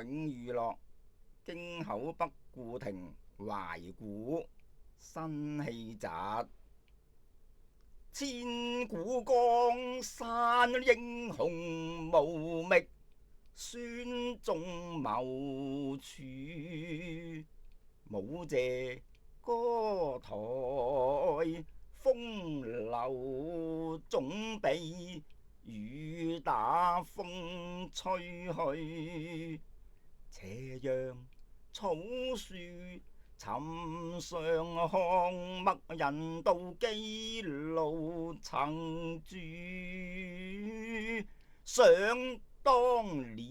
娛樂，京口北固亭懷古新氣集。千古江山英雄無覓，孫仲謀處舞榭歌台。風流總比雨打風吹去，斜陽草樹尋常巷，陌人道基路曾住。想當年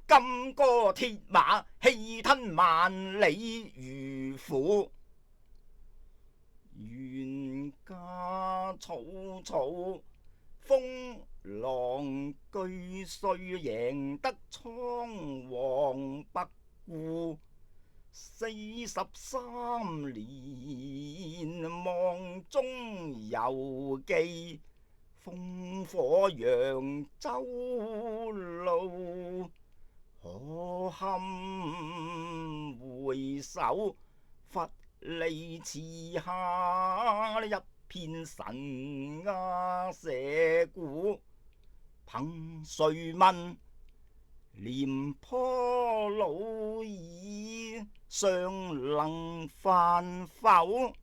金戈鐵馬，氣吞萬里如虎。原家草草，風浪俱碎，贏得倉皇不顧。43年，夢中猶記，烽火揚州路。可堪回首，乏力辭下一片神鴉社鼓。憑誰問廉頗老矣，尚能飯否？